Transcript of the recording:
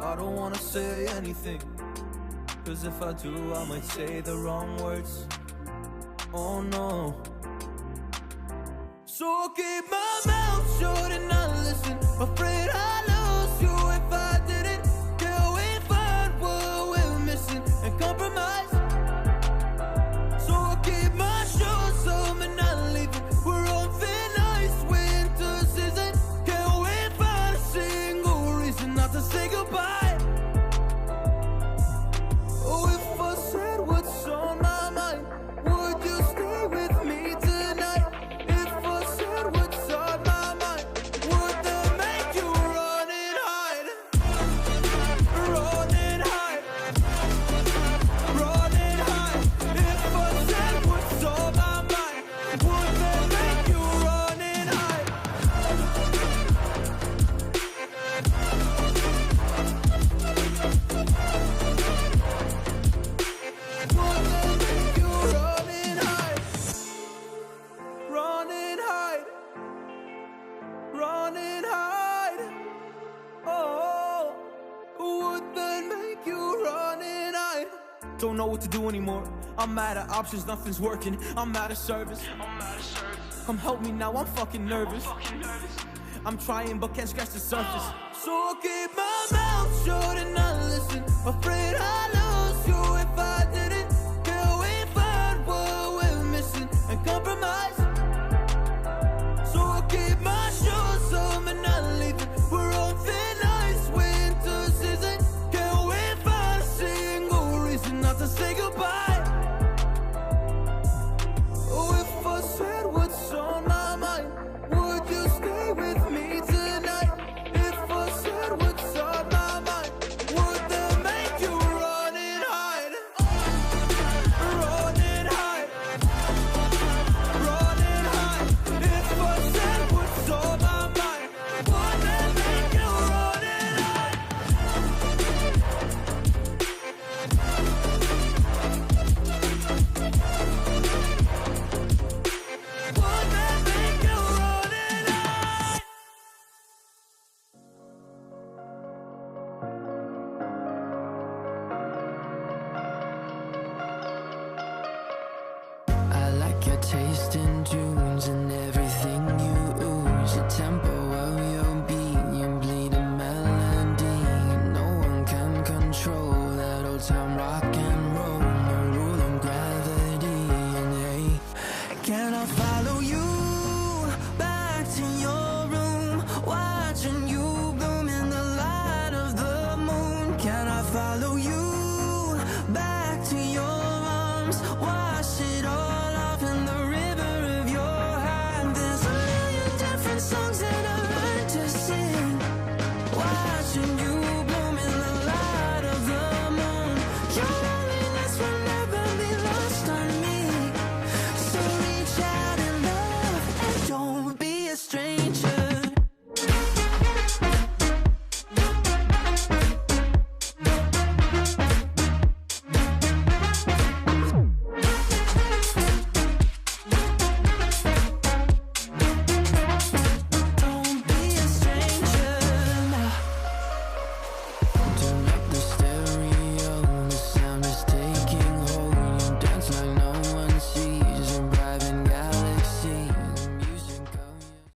I don't wanna say anything, cause if I do I might say the wrong words. Oh no. So I'll keep my mouth shut and not listen. Afraid I lose you if I didn't. Till we find what we're missing and compromise. So I'll keep my shoes on and not leaving. We're on thin ice, winter season. Can't wait for a single reason not to say goodbye. Oh, if I said what's on my mind, would you stay with me tonight? If I said what's on my mind, would that make you run and hide? Run and hide. Run and hide. If I said what's on my mind, would that make you run and hide? Would that make you run and hide? Run and hide. Run and hide. Oh, would that make you run and hide? Don't know what to do anymore. I'm out of options, nothing's working. I'm out of service. Come help me now, I'm fucking nervous. I'm trying but can't scratch the surface. So I'll keep my mouth shut and not listen. Afraid I lose you if I didn't. Till we find what we're missing and compromise. So I'll keep my shoes on and not leaving. We're on thin ice, winter season. Can't wait for a single reason not to say goodbye. Oh, if I said what's on my mind, would you stay with me tonight? If I said what's on my mind, would that make you run and hide? Run and hide. Run and hide. If I said what's on my mind, would that make you run and hide? Would that make you run and hide? I like your taste in tunes and everything you ooze. The tempo of your beat, you bleed a melody. No one can control that old time rock and roll.